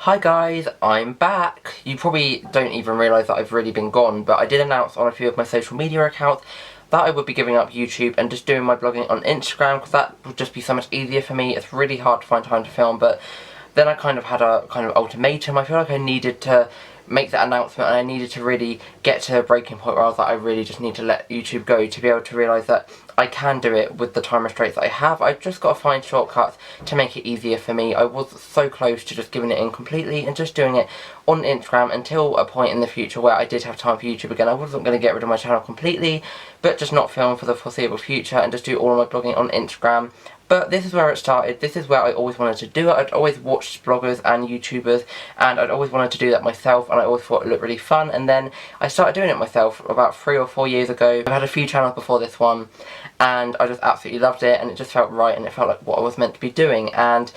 Hi guys, I'm back. You probably don't even realise that I've really been gone, but I did announce on a few of my social media accounts that I would be giving up YouTube and just doing my blogging on Instagram, because that would just be so much easier for me. It's really hard to find time to film, but then I kind of had a ultimatum. I feel like I needed to make that announcement, and I needed to really get to a breaking point where I was like, I really just need to let YouTube go to be able to realise that I can do it with the time restraints that I have. I've just got to find shortcuts to make it easier for me. I was so close to just giving it in completely and just doing it on Instagram until a point in the future where I did have time for YouTube again. I wasn't going to get rid of my channel completely, but just not film for the foreseeable future and just do all of my blogging on Instagram. But this is where it started. This is where I always wanted to do it. I'd always watched bloggers and YouTubers, and I'd always wanted to do that myself, and I always thought it looked really fun. And then I started doing it myself about 3 or 4 years ago. I had a few channels before this one, and I just absolutely loved it, and it just felt right, and it felt like what I was meant to be doing. And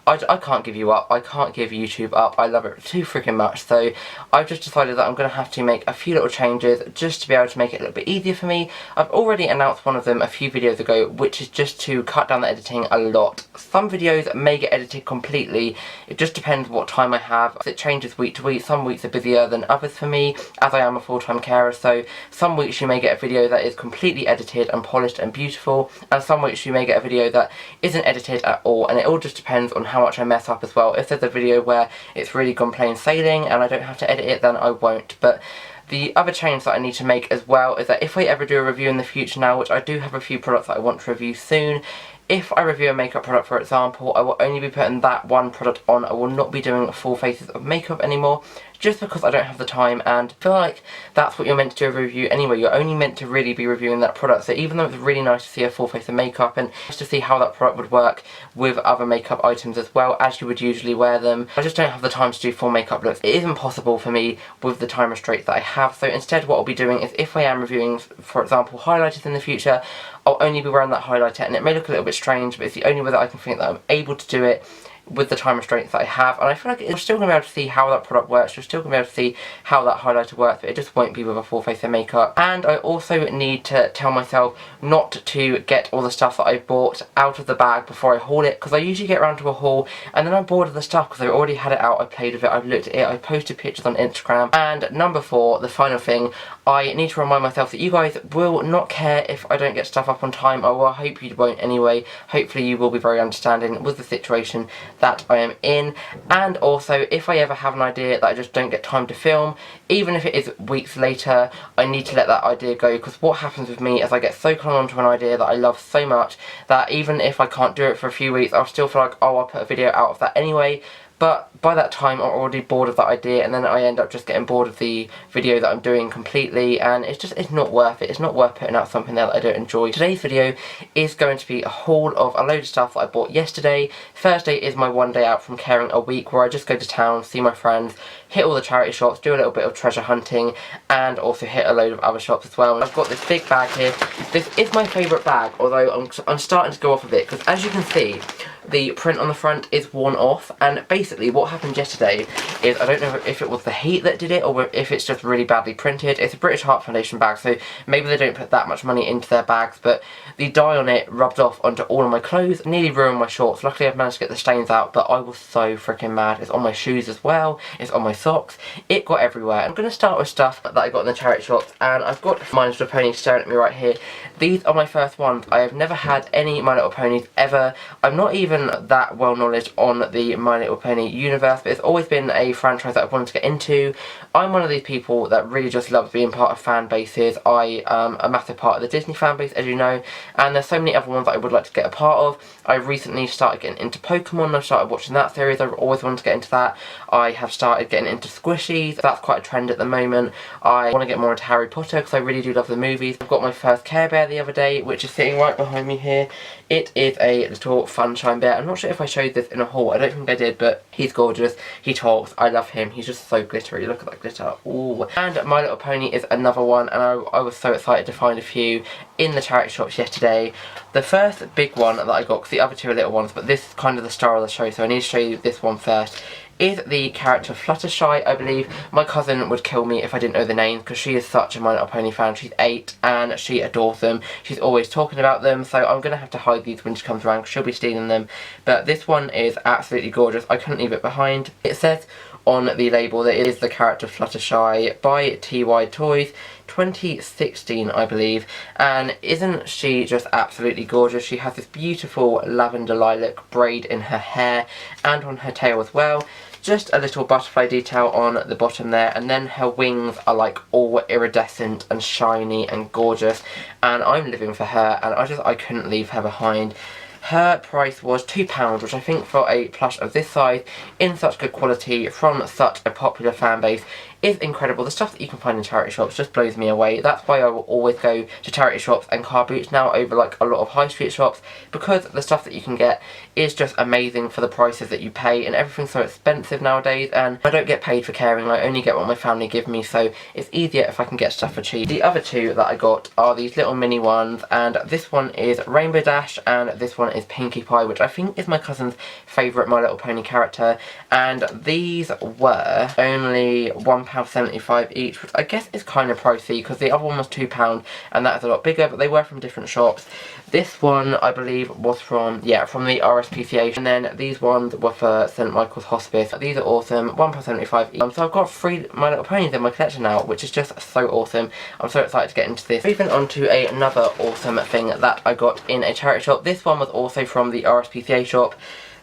I can't give you up. I can't give YouTube up. I love it too freaking much. So I've just decided that I'm going to have to make a few little changes just to be able to make it a little bit easier for me. I've already announced one of them a few videos ago, which is just to cut down the editing a lot. Some videos may get edited completely. It just depends what time I have. It changes week to week. Some weeks are busier than others for me, as I am a full-time carer. So some weeks you may get a video that is completely edited and polished and beautiful, and some weeks you may get a video that isn't edited at all. And it all just depends on how much I mess up as well. If there's a video where it's really gone plain sailing and I don't have to edit it, then I won't. But the other change that I need to make as well is that if I ever do a review in the future now, which I do have a few products that I want to review soon, if I review a makeup product, for example, I will only be putting that one product on. I will not be doing full faces of makeup anymore, just because I don't have the time, and I feel like that's what you're meant to do a review anyway. You're only meant to really be reviewing that product. So even though it's really nice to see a full face of makeup and just to see how that product would work with other makeup items as well, as you would usually wear them, I just don't have the time to do full makeup looks. It isn't possible for me with the time restraints that I have. So instead what I'll be doing is, if I am reviewing, for example, highlighters in the future, I'll only be wearing that highlighter, and it may look a little bit strange, but it's the only way that I can think that I'm able to do it with the time restraints that I have. And I feel like you're still going to be able to see how that product works, you're still going to be able to see how that highlighter works, but it just won't be with a full face of makeup. And I also need to tell myself not to get all the stuff that I bought out of the bag before I haul it, because I usually get around to a haul and then I'm bored of the stuff because I already had it out, I played with it, I've looked at it, I posted pictures on Instagram. And number 4, the final thing, I need to remind myself that you guys will not care if I don't get stuff up on time. I hope you won't anyway. Hopefully you will be very understanding with the situation that I am in. And also, if I ever have an idea that I just don't get time to film, even if it is weeks later, I need to let that idea go, because what happens with me is I get so clung onto an idea that I love so much that even if I can't do it for a few weeks, I'll still feel like, oh, I'll put a video out of that anyway. But by that time I'm already bored of that idea, and then I end up just getting bored of the video that I'm doing completely, and it's not worth it. It's not worth putting out something there that I don't enjoy. Today's video is going to be a haul of a load of stuff that I bought yesterday. Thursday is my one day out from caring a week, where I just go to town, see my friends, hit all the charity shops, do a little bit of treasure hunting, and also hit a load of other shops as well. And I've got this big bag here. This is my favourite bag, although I'm starting to go off of it, because as you can see, the print on the front is worn off. And basically what happened yesterday is, I don't know if it was the heat that did it or if it's just really badly printed. It's a British Heart Foundation bag, so maybe they don't put that much money into their bags, but the dye on it rubbed off onto all of my clothes, nearly ruined my shorts. Luckily I've managed to get the stains out, but I was so freaking mad. It's on my shoes as well, it's on my socks, it got everywhere. I'm going to start with stuff that I got in the charity shops, and I've got My Little Ponies staring at me right here. These are my first ones. I have never had any My Little Ponies ever. I'm not even that well knowledge on the My Little Pony universe, but it's always been a franchise that I've wanted to get into. I'm one of these people that really just loves being part of fan bases. I am a massive part of the Disney fan base, as you know, and there's so many other ones that I would like to get a part of. I recently started getting into Pokemon. I've started watching that series. I've always wanted to get into that. I have started getting into squishies. That's quite a trend at the moment. I want to get more into Harry Potter because I really do love the movies. I've got my first Care Bear the other day, which is sitting right behind me here. It is a little Sunshine Bear. I'm not sure if I showed this in a haul. I don't think I did, but he's gorgeous. He talks. I love him. He's just so glittery. Look at that glitter. Ooh. And My Little Pony is another one, and I was so excited to find a few in the charity shops yesterday. The first big one that I got, because the other two are little ones, but this is kind of the star of the show, so I need to show you this one first, is the character Fluttershy, I believe. My cousin would kill me if I didn't know the names because she is such a My Little Pony fan. She's 8 and she adores them. She's always talking about them, so I'm going to have to hide these when she comes around because she'll be stealing them. But this one is absolutely gorgeous. I couldn't leave it behind. It says on the label that it is the character Fluttershy by TY Toys, 2016 I believe, and isn't she just absolutely gorgeous? She has this beautiful lavender lilac braid in her hair and on her tail as well. Just a little butterfly detail on the bottom there, and then her wings are like all iridescent and shiny and gorgeous, and I'm living for her, and I couldn't leave her behind. Her price was £2, which I think for a plush of this size, in such good quality, from such a popular fan base, is incredible. The stuff that you can find in charity shops just blows me away. That's why I will always go to charity shops and car boots now over like a lot of high street shops, because the stuff that you can get is just amazing for the prices that you pay, and everything's so expensive nowadays, and I don't get paid for caring. I only get what my family give me, so it's easier if I can get stuff for cheap. The other two that I got are these little mini ones, and this one is Rainbow Dash and this one is Pinkie Pie, which I think is my cousin's favourite My Little Pony character, and these were only £1.75 each, which I guess is kind of pricey because the other one was £2 and that is a lot bigger, but they were from different shops. This one I believe was from the RSPCA, and then these ones were for St Michael's Hospice. These are awesome, £1.75 each. So I've got 3 My Little Ponies in my collection now, which is just so awesome. I'm so excited to get into this. Moving on to another awesome thing that I got in a charity shop. This one was also from the RSPCA shop.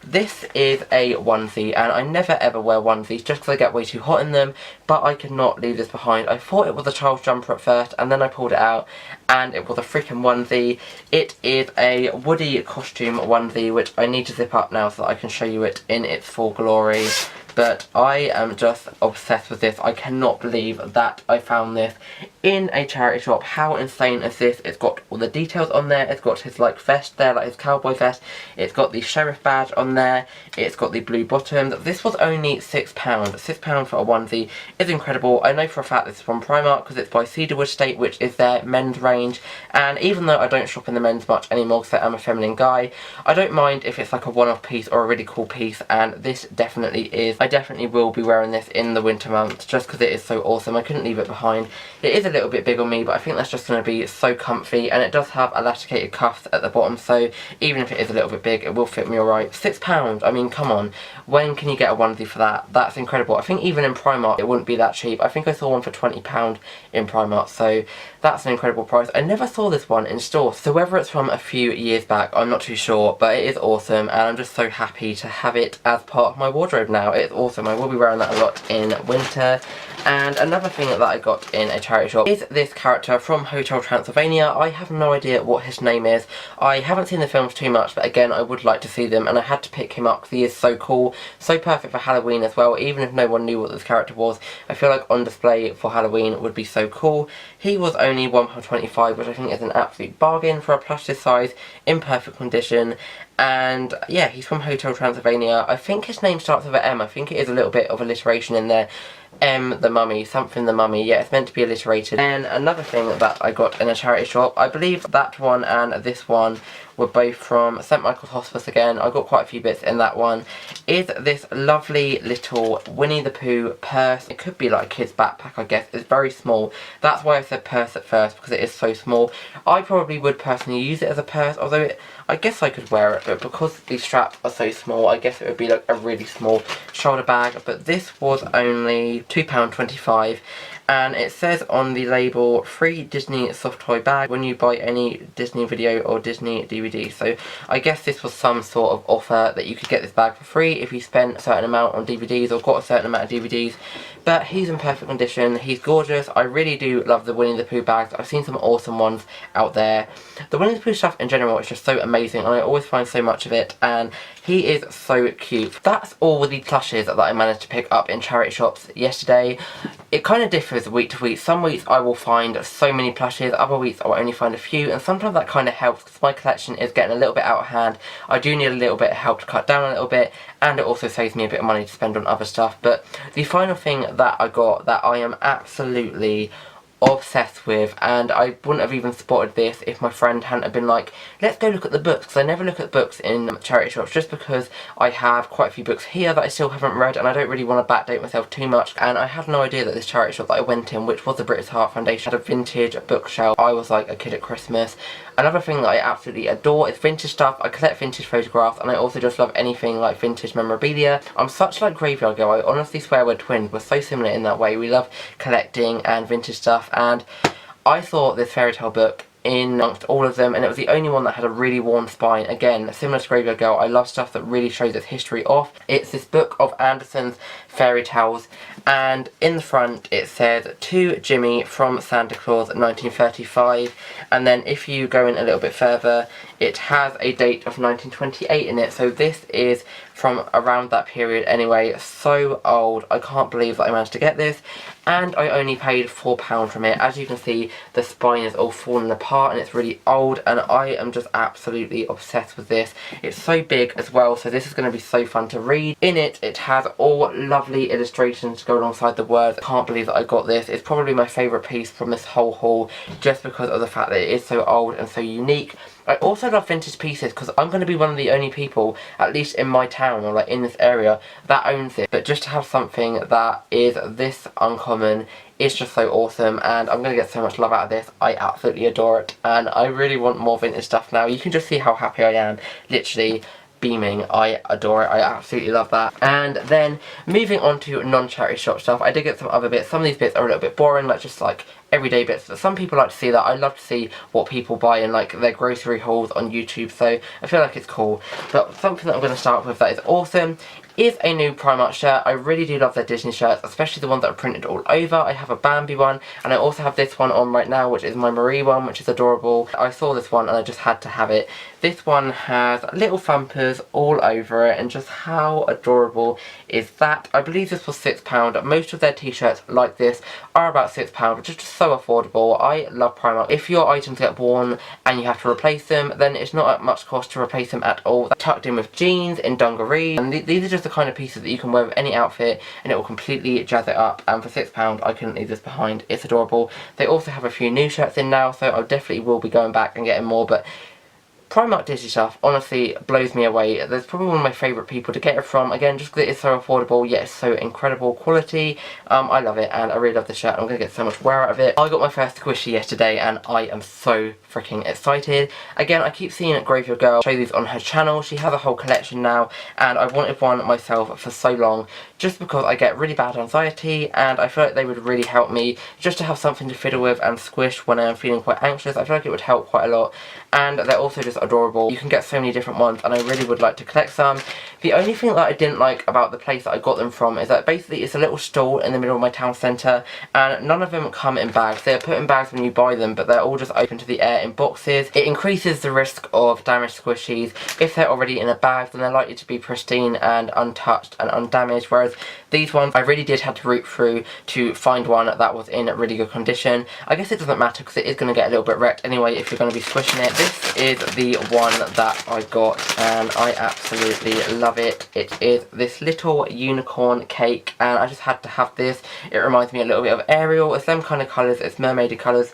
This is a onesie, and I never ever wear onesies just because I get way too hot in them, but I could not leave this behind. I thought it was a child's jumper at first, and then I pulled it out, and it was a freaking onesie. It is a Woody costume onesie, which I need to zip up now so that I can show you it in its full glory. But I am just obsessed with this. I cannot believe that I found this in a charity shop. How insane is this? It's got all the details on there. It's got his like vest there, like his cowboy vest. It's got the sheriff badge on there. It's got the blue bottoms. This was only £6. £6 for a onesie is incredible. I know for a fact this is from Primark because it's by Cedarwood State, which is their men's range. And even though I don't shop in the men's much anymore because I'm a feminine guy, I don't mind if it's like a one-off piece or a really cool piece, and this definitely is. I definitely will be wearing this in the winter months just because it is so awesome. I couldn't leave it behind. It is a little bit big on me, but I think that's just going to be so comfy, and it does have elasticated cuffs at the bottom, so even if it is a little bit big, it will fit me alright. £6, I mean, come on. When can you get a onesie for that? That's incredible. I think even in Primark it wouldn't be that cheap. I think I saw one for £20 in Primark, so that's an incredible price. I never saw this one in store, so whether it's from a few years back, I'm not too sure, but it is awesome, and I'm just so happy to have it as part of my wardrobe now. It's awesome. I will be wearing that a lot in winter. And another thing that I got in a charity shop is this character from Hotel Transylvania. I have no idea what his name is. I haven't seen the films too much, but again, I would like to see them, and I had to pick him up because he is so cool. So perfect for Halloween as well. Even if no one knew what this character was, I feel like on display for Halloween would be so cool. He was only £1.25, which I think is an absolute bargain for a plush this size, in perfect condition. And yeah, he's from Hotel Transylvania. I think his name starts with an M. I think it is a little bit of alliteration in there. M the Mummy, something the Mummy. Yeah, it's meant to be alliterated. And another thing that I got in a charity shop, I believe that one and this one were both from St Michael's Hospice again. I got quite a few bits in that one. Is this lovely little Winnie the Pooh purse. It could be like a kid's backpack, I guess. It's very small. That's why I said purse at first, because it is so small. I probably would personally use it as a purse, although I guess I could wear it, but because these straps are so small, I guess it would be like a really small shoulder bag. But this was only £2.25, and it says on the label, free Disney soft toy bag when you buy any Disney video or Disney DVD. So I guess this was some sort of offer that you could get this bag for free if you spent a certain amount on DVDs or got a certain amount of DVDs. But he's in perfect condition, he's gorgeous. I really do love the Winnie the Pooh bags. I've seen some awesome ones out there. The Winnie the Pooh stuff in general is just so amazing, and I always find so much of it, and he is so cute. That's all the plushes that I managed to pick up in charity shops yesterday. It kind of differs week to week. Some weeks I will find so many plushes, other weeks I will only find a few, and sometimes that kind of helps because my collection is getting a little bit out of hand. I do need a little bit of help to cut down a little bit, and it also saves me a bit of money to spend on other stuff. But the final thing that I got that I am absolutely obsessed with, and I wouldn't have even spotted this if my friend hadn't have been like, let's go look at the books, because I never look at books in charity shops just because I have quite a few books here that I still haven't read and I don't really want to backdate myself too much. And I had no idea that this charity shop that I went in, which was the British Heart Foundation, had a vintage bookshelf. I was like a kid at Christmas. Another thing that I absolutely adore is vintage stuff. I collect vintage photographs, and I also just love anything like vintage memorabilia. I'm such like Graveyard Girl. I honestly swear we're twins. We're so similar in that way. We love collecting and vintage stuff, and I thought this fairy tale book in amongst all of them, and it was the only one that had a really worn spine. Again, similar to Graveyard Girl, I love stuff that really shows its history off. It's this book of Andersen's fairy tales, and in the front it says to Jimmy from Santa Claus 1935, and then if you go in a little bit further it has a date of 1928 in it, so this is from around that period anyway. So old. I can't believe that I managed to get this, and I only paid £4 from it. As you can see, the spine is all falling apart and it's really old, and I am just absolutely obsessed with this. It's so big as well, so this is going to be so fun to read. In it, it has all lovely illustrations to go alongside the words. I can't believe that I got this. It's probably my favourite piece from this whole haul, just because of the fact that it is so old and so unique. I also love vintage pieces because I'm going to be one of the only people, at least in my town or like in this area, that owns it. But just to have something that is this uncommon is just so awesome, and I'm going to get so much love out of this. I absolutely adore it, and I really want more vintage stuff now. You can just see how happy I am, literally beaming. I adore it. I absolutely love that. And then moving on to non-charity shop stuff, I did get some other bits. Some of these bits are a little bit boring, like just like everyday bits, but some people like to see that. I love to see what people buy in like their grocery hauls on YouTube, so I feel like it's cool. But something that I'm going to start with that is awesome is a new Primark shirt. I really do love their Disney shirts, especially the ones that are printed all over. I have a Bambi one, and I also have this one on right now, which is my Marie one, which is adorable. I saw this one and I just had to have it. This one has little thumpers all over it, and just how adorable is that? I believe this was £6. Most of their t-shirts like this are about £6, which is just so affordable. I love Primark. If your items get worn and you have to replace them, then it's not at much cost to replace them at all. They're tucked in with jeans, in dungaree, and these are just the kind of pieces that you can wear with any outfit and it will completely jazz it up, and for £6 I couldn't leave this behind. It's adorable. They also have a few new shirts in now, so I definitely will be going back and getting more, but Primark Disney stuff honestly blows me away. There's probably one of my favourite people to get it from, again just because it is so affordable yet it's so incredible quality. I love it, and I really love the shirt. I'm going to get so much wear out of it. I got my first squishy yesterday and I am so freaking excited. Again, I keep seeing Graveyard Girl show these on her channel. She has a whole collection now, and I wanted one myself for so long, just because I get really bad anxiety and I feel like they would really help me just to have something to fiddle with and squish when I'm feeling quite anxious. I feel like it would help quite a lot, and they're also just adorable. You can get so many different ones, and I really would like to collect some. The only thing that I didn't like about the place that I got them from is that basically it's a little stall in the middle of my town centre, and none of them come in bags. They're put in bags when you buy them, but they're all just open to the air in boxes. It increases the risk of damaged squishies. If they're already in a bag, then they're likely to be pristine and untouched and undamaged, whereas these ones I really did have to root through to find one that was in really good condition. I guess it doesn't matter because it is going to get a little bit wrecked anyway if you're going to be squishing it. This is the one that I got, and I absolutely love it. It is this little unicorn cake, and I just had to have this. It reminds me a little bit of Ariel. It's them kind of colours, it's mermaidy colours.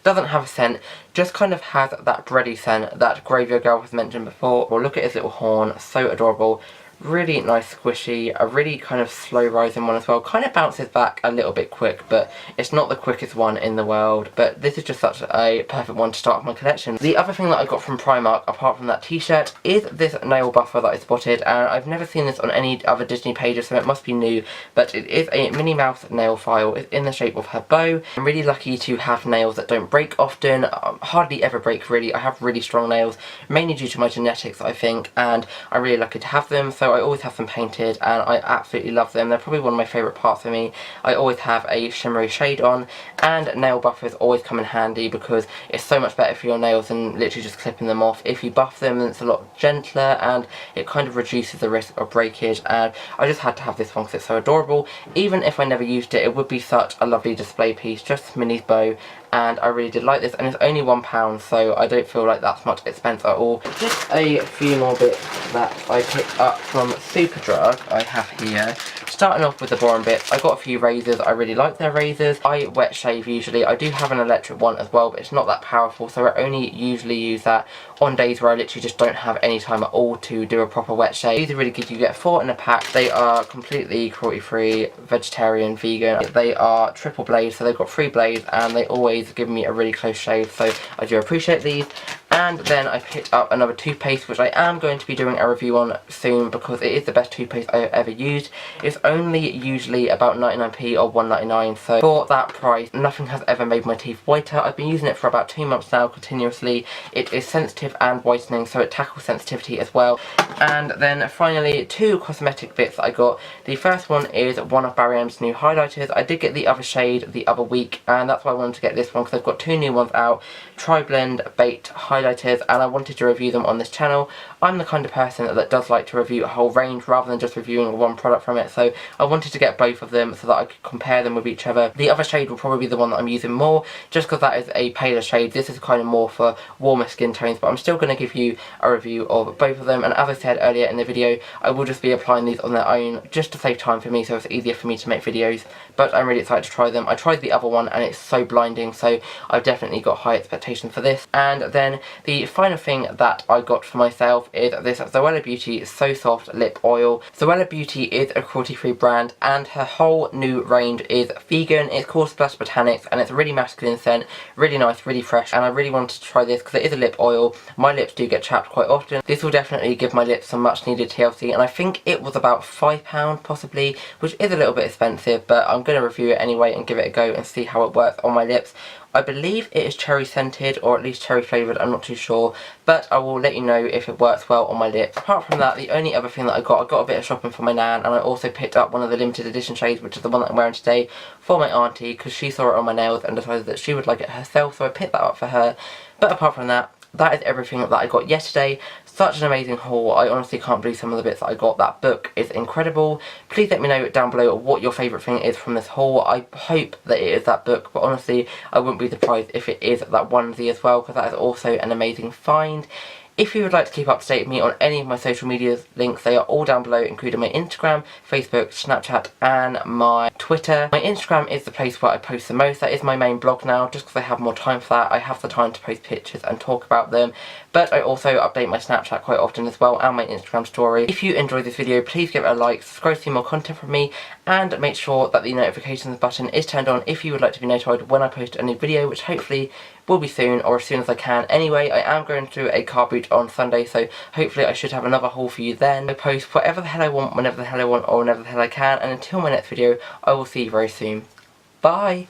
Doesn't have a scent, just kind of has that bready scent that Graveyard Girl has mentioned before. Well, look at his little horn, so adorable. Really nice squishy, a really kind of slow rising one as well. Kind of bounces back a little bit quick, but it's not the quickest one in the world. But this is just such a perfect one to start off my collection. The other thing that I got from Primark, apart from that t-shirt, is this nail buffer that I spotted. And I've never seen this on any other Disney pages, so it must be new. But it is a Minnie Mouse nail file. It's in the shape of her bow. I'm really lucky to have nails that don't break often. Hardly ever break, really. I have really strong nails, mainly due to my genetics, I think. And I'm really lucky to have them. So I always have them painted, and I absolutely love them. They're probably one of my favourite parts for me. I always have a shimmery shade on, and nail buffers always come in handy because it's so much better for your nails than literally just clipping them off. If you buff them, then it's a lot gentler and it kind of reduces the risk of breakage, and I just had to have this one because it's so adorable. Even if I never used it, it would be such a lovely display piece, just Minnie's bow, and I really did like this, and it's only £1, so I don't feel like that's much expense at all. Just a few more bits that I picked up from Superdrug I have here. Starting off with the boring bits, I got a few razors. I really like their razors. I wet shave usually. I do have an electric one as well, but it's not that powerful, so I only usually use that on days where I literally just don't have any time at all to do a proper wet shave. These are really good. You get 4 in a pack. They are completely cruelty-free, vegetarian, vegan. They are triple blades, so they've got 3 blades, and they always give me a really close shave, so I do appreciate these. And then I picked up another toothpaste, which I am going to be doing a review on soon because it is the best toothpaste I've ever used. It's only usually about 99p or 1.99, so for that price, nothing has ever made my teeth whiter. I've been using it for about 2 months now continuously. It is sensitive and whitening, so it tackles sensitivity as well. And then finally, 2 cosmetic bits that I got. The first one is one of Barry M's new highlighters. I did get the other shade the other week, and that's why I wanted to get this one because I've got 2 new ones out. Tri-Blend Baked highlighters, and I wanted to review them on this channel. I'm the kind of person that does like to review a whole range rather than just reviewing one product from it, so I wanted to get both of them so that I could compare them with each other. The other shade will probably be the one that I'm using more, just because that is a paler shade. This is kind of more for warmer skin tones, but I'm still going to give you a review of both of them, and as I said earlier in the video, I will just be applying these on their own just to save time for me, so it's easier for me to make videos, but I'm really excited to try them. I tried the other one and it's so blinding, so I've definitely got high expectations for this. And then the final thing that I got for myself is this Zoella Beauty So Soft Lip Oil. Zoella Beauty is a cruelty-free brand, and her whole new range is vegan. It's called Splash Botanics, and it's a really masculine scent, really nice, really fresh, and I really wanted to try this because it is a lip oil. My lips do get chapped quite often. This will definitely give my lips some much needed TLC, and I think it was about £5 possibly, which is a little bit expensive, but I'm going to review it anyway and give it a go and see how it works on my lips. I believe it is cherry scented, or at least cherry flavoured, I'm not too sure, but I will let you know if it works well on my lips. Apart from that, the only other thing that I got a bit of shopping for my nan, and I also picked up one of the limited edition shades, which is the one that I'm wearing today, for my auntie, because she saw it on my nails and decided that she would like it herself, so I picked that up for her. But apart from that, that is everything that I got yesterday. Such an amazing haul. I honestly can't believe some of the bits that I got. That book is incredible. Please let me know down below what your favourite thing is from this haul. I hope that it is that book, but honestly, I wouldn't be surprised if it is that onesie as well, because that is also an amazing find. If you would like to keep up to date with me on any of my social media links, they are all down below, including my Instagram, Facebook, Snapchat, and my Twitter. My Instagram is the place where I post the most. That is my main blog now, just because I have more time for that. I have the time to post pictures and talk about them. But I also update my Snapchat quite often as well, and my Instagram story. If you enjoyed this video, please give it a like, subscribe to see more content from me, and make sure that the notifications button is turned on if you would like to be notified when I post a new video, which hopefully will be soon, or as soon as I can. Anyway, I am going to a car boot on Sunday, so hopefully I should have another haul for you then. I post whatever the hell I want, whenever the hell I want, or whenever the hell I can, and until my next video, I will see you very soon. Bye!